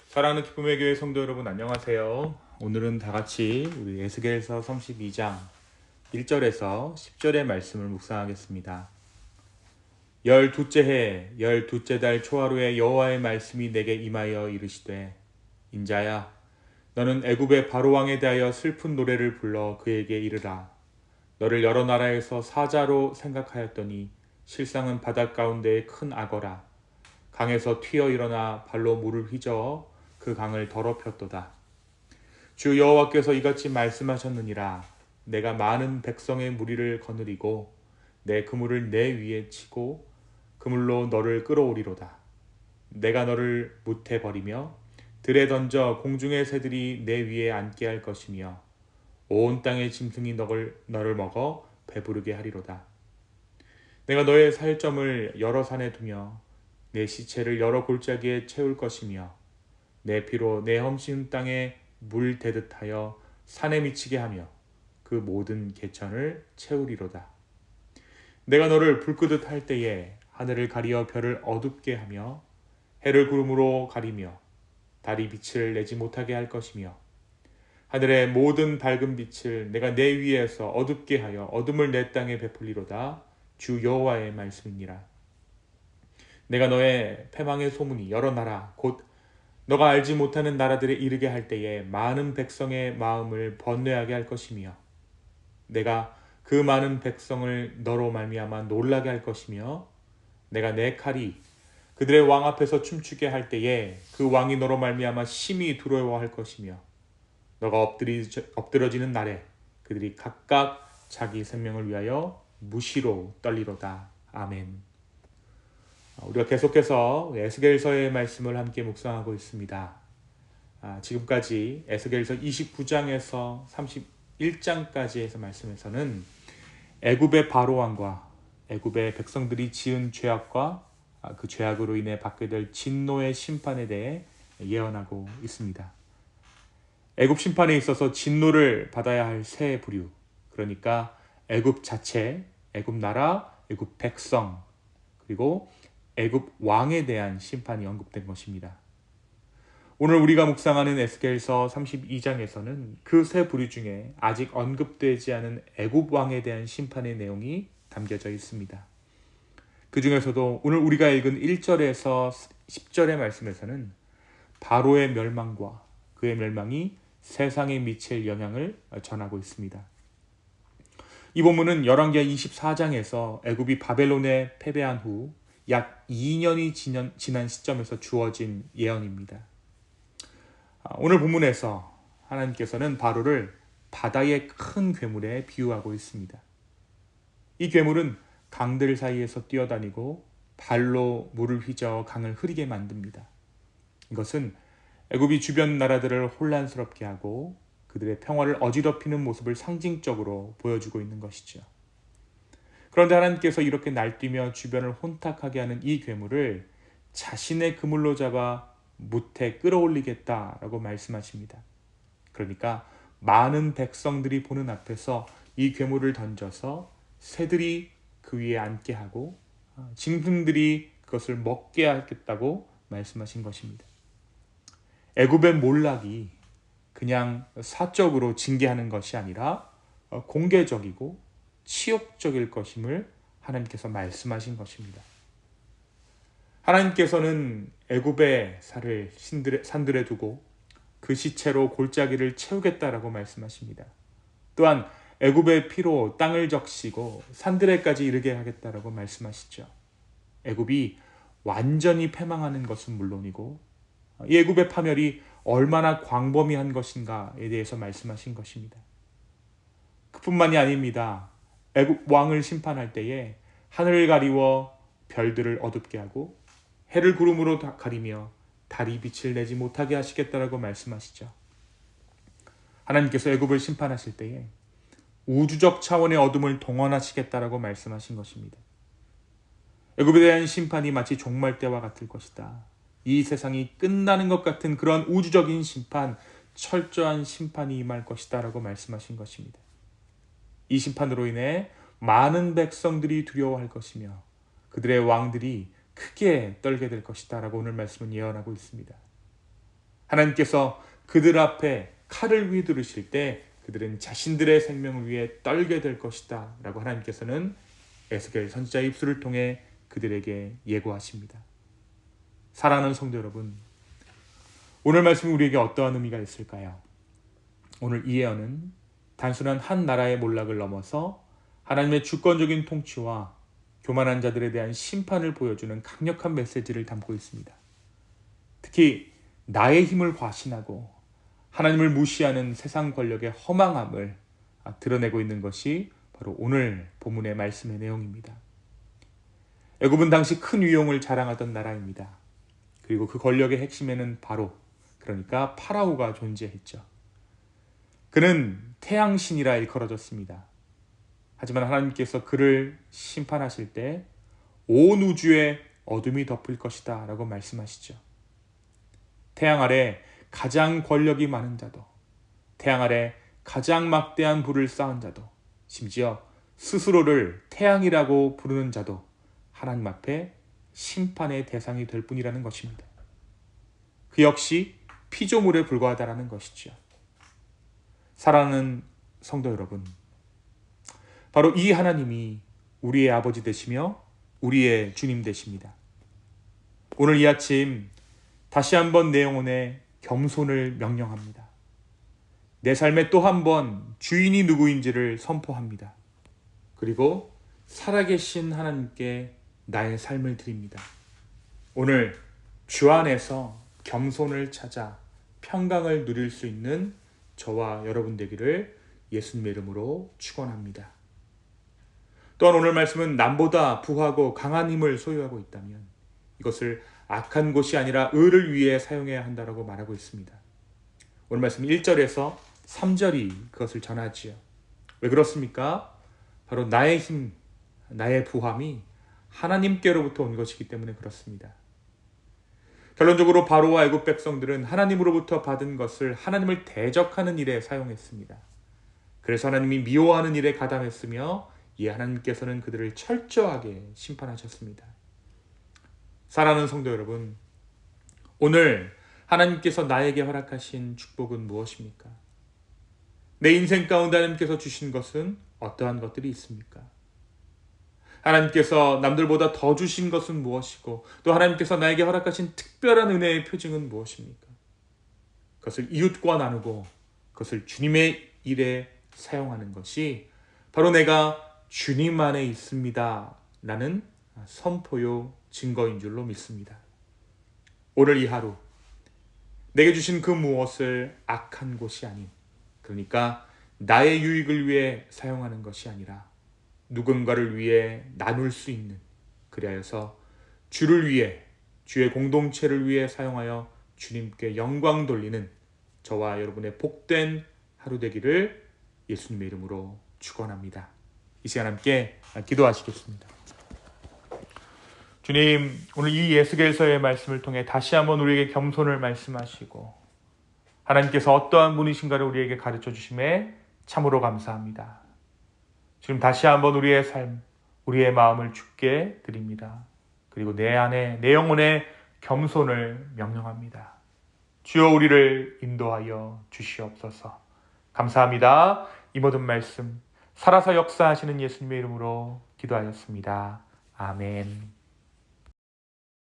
사랑하는 기쁨의 교회 성도 여러분 안녕하세요. 오늘은 다 같이 우리 에스겔서 32장 1절에서 10절의 말씀을 묵상하겠습니다. 12째 해 12째 달 초하루에 여호와의 말씀이 내게 임하여 이르시되 인자야 너는 애굽의 바로 왕에 대하여 슬픈 노래를 불러 그에게 이르라. 너를 여러 나라에서 사자로 생각하였더니 실상은 바닷 가운데의 큰 악어라. 강에서 튀어 일어나 발로 물을 휘저어 그 강을 더럽혔도다. 주 여호와께서 이같이 말씀하셨느니라. 내가 많은 백성의 무리를 거느리고 내 그물을 내 위에 치고 그물로 너를 끌어오리로다. 내가 너를 무태 버리며 들에 던져 공중의 새들이 내 위에 앉게 할 것이며 온 땅의 짐승이 너를 먹어 배부르게 하리로다. 내가 너의 살점을 여러 산에 두며 내 시체를 여러 골짜기에 채울 것이며 내 피로 내 험심 땅에 물 대듯 하여 산에 미치게 하며 그 모든 개천을 채우리로다. 내가 너를 불 끄듯 할 때에 하늘을 가리어 별을 어둡게 하며 해를 구름으로 가리며 달이 빛을 내지 못하게 할 것이며 하늘의 모든 밝은 빛을 내가 내 위에서 어둡게 하여 어둠을 내 땅에 베풀리로다. 주 여호와의 말씀이니라. 내가 너의 패망의 소문이 여러 나라 곧 너가 알지 못하는 나라들에 이르게 할 때에 많은 백성의 마음을 번뇌하게 할 것이며 내가 그 많은 백성을 너로 말미암아 놀라게 할 것이며 내가 내 칼이 그들의 왕 앞에서 춤추게 할 때에 그 왕이 너로 말미암아 심히 두려워할 것이며 너가 엎드러지는 날에 그들이 각각 자기 생명을 위하여 무시로 떨리로다. 아멘. 우리가 계속해서 에스겔서의 말씀을 함께 묵상하고 있습니다. 지금까지 에스겔서 29장에서 31장까지의 말씀에서는 애굽의 바로왕과 애굽의 백성들이 지은 죄악과 그 죄악으로 인해 받게 될 진노의 심판에 대해 예언하고 있습니다. 애굽 심판에 있어서 진노를 받아야 할 세 부류, 그러니까 애굽 자체, 애굽 나라, 애굽 백성, 그리고 애굽 왕에 대한 심판이 언급된 것입니다. 오늘 우리가 묵상하는 에스겔서 32장에서는 그 세 부류 중에 아직 언급되지 않은 애굽 왕에 대한 심판의 내용이 담겨져 있습니다. 그 중에서도 오늘 우리가 읽은 1절에서 10절의 말씀에서는 바로의 멸망과 그의 멸망이 세상에 미칠 영향을 전하고 있습니다. 이 본문은 열왕기하 24장에서 애굽이 바벨론에 패배한 후 약 2년이 지난 시점에서 주어진 예언입니다. 오늘 본문에서 하나님께서는 바로를 바다의 큰 괴물에 비유하고 있습니다. 이 괴물은 강들 사이에서 뛰어다니고 발로 물을 휘저어 강을 흐리게 만듭니다. 이것은 애굽이 주변 나라들을 혼란스럽게 하고 그들의 평화를 어지럽히는 모습을 상징적으로 보여주고 있는 것이죠. 그런데 하나님께서 이렇게 날뛰며 주변을 혼탁하게 하는 이 괴물을 자신의 그물로 잡아 무태 끌어올리겠다라고 말씀하십니다. 그러니까 많은 백성들이 보는 앞에서 이 괴물을 던져서 새들이 그 위에 앉게 하고 짐승들이 그것을 먹게 하겠다고 말씀하신 것입니다. 애굽의 몰락이 그냥 사적으로 징계하는 것이 아니라 공개적이고 치욕적일 것임을 하나님께서 말씀하신 것입니다. 하나님께서는 애굽의 살을 산들에 두고 그 시체로 골짜기를 채우겠다라고 말씀하십니다. 또한 애굽의 피로 땅을 적시고 산들에까지 이르게 하겠다라고 말씀하시죠. 애굽이 완전히 패망하는 것은 물론이고 이 애굽의 파멸이 얼마나 광범위한 것인가에 대해서 말씀하신 것입니다. 그뿐만이 아닙니다. 애굽 왕을 심판할 때에 하늘을 가리워 별들을 어둡게 하고 해를 구름으로 가리며 달이 빛을 내지 못하게 하시겠다라고 말씀하시죠. 하나님께서 애굽을 심판하실 때에 우주적 차원의 어둠을 동원하시겠다라고 말씀하신 것입니다. 애굽에 대한 심판이 마치 종말 때와 같을 것이다. 이 세상이 끝나는 것 같은 그런 우주적인 심판, 철저한 심판이 임할 것이다 라고 말씀하신 것입니다. 이 심판으로 인해 많은 백성들이 두려워할 것이며 그들의 왕들이 크게 떨게 될 것이다 라고 오늘 말씀은 예언하고 있습니다. 하나님께서 그들 앞에 칼을 휘두르실 때 그들은 자신들의 생명을 위해 떨게 될 것이다 라고 하나님께서는 에스겔 선지자의 입술을 통해 그들에게 예고하십니다. 사랑하는 성도 여러분, 오늘 말씀이 우리에게 어떠한 의미가 있을까요? 오늘 이 예언은 단순한 한 나라의 몰락을 넘어서 하나님의 주권적인 통치와 교만한 자들에 대한 심판을 보여주는 강력한 메시지를 담고 있습니다. 특히 나의 힘을 과신하고 하나님을 무시하는 세상 권력의 허망함을 드러내고 있는 것이 바로 오늘 본문의 말씀의 내용입니다. 애굽은 당시 큰 위용을 자랑하던 나라입니다. 그리고 그 권력의 핵심에는 바로 그러니까 파라오가 존재했죠. 그는 태양신이라 일컬어졌습니다. 하지만 하나님께서 그를 심판하실 때 온 우주에 어둠이 덮을 것이다 라고 말씀하시죠. 태양 아래 가장 권력이 많은 자도, 태양 아래 가장 막대한 부를 쌓은 자도, 심지어 스스로를 태양이라고 부르는 자도 하나님 앞에 심판의 대상이 될 뿐이라는 것입니다. 그 역시 피조물에 불과하다라는 것이죠. 사랑하는 성도 여러분, 바로 이 하나님이 우리의 아버지 되시며 우리의 주님 되십니다. 오늘 이 아침 다시 한번 내 영혼에 겸손을 명령합니다. 내 삶에 또 한 번 주인이 누구인지를 선포합니다. 그리고 살아계신 하나님께 나의 삶을 드립니다. 오늘 주 안에서 겸손을 찾아 평강을 누릴 수 있는 저와 여러분 되기를 예수님의 이름으로 축원합니다. 또한 오늘 말씀은 남보다 부하고 강한 힘을 소유하고 있다면 이것을 악한 곳이 아니라 의를 위해 사용해야 한다고 말하고 있습니다. 오늘 말씀 1절에서 3절이 그것을 전하지요. 왜 그렇습니까? 바로 나의 힘, 나의 부함이 하나님께로부터 온 것이기 때문에 그렇습니다. 결론적으로 바로와 애굽 백성들은 하나님으로부터 받은 것을 하나님을 대적하는 일에 사용했습니다. 그래서 하나님이 미워하는 일에 가담했으며 이에 하나님께서는 그들을 철저하게 심판하셨습니다. 사랑하는 성도 여러분, 오늘 하나님께서 나에게 허락하신 축복은 무엇입니까? 내 인생 가운데 하나님께서 주신 것은 어떠한 것들이 있습니까? 하나님께서 남들보다 더 주신 것은 무엇이고 또 하나님께서 나에게 허락하신 특별한 은혜의 표징은 무엇입니까? 그것을 이웃과 나누고 그것을 주님의 일에 사용하는 것이 바로 내가 주님 안에 있습니다 라는 선포요 증거인 줄로 믿습니다. 오늘 이 하루 내게 주신 그 무엇을 악한 곳이 아닌, 그러니까 나의 유익을 위해 사용하는 것이 아니라 누군가를 위해 나눌 수 있는, 그리하여서 주를 위해, 주의 공동체를 위해 사용하여 주님께 영광 돌리는 저와 여러분의 복된 하루 되기를 예수님의 이름으로 축원합니다. 이 시간 함께 기도하시겠습니다. 주님, 오늘 이 에스겔서의 말씀을 통해 다시 한번 우리에게 겸손을 말씀하시고 하나님께서 어떠한 분이신가를 우리에게 가르쳐 주심에 참으로 감사합니다. 지금 다시 한번 우리의 삶, 우리의 마음을 주께 드립니다. 그리고 내 안에, 내 영혼에 겸손을 명령합니다. 주여 우리를 인도하여 주시옵소서. 감사합니다. 이 모든 말씀 살아서 역사하시는 예수님의 이름으로 기도하였습니다. 아멘.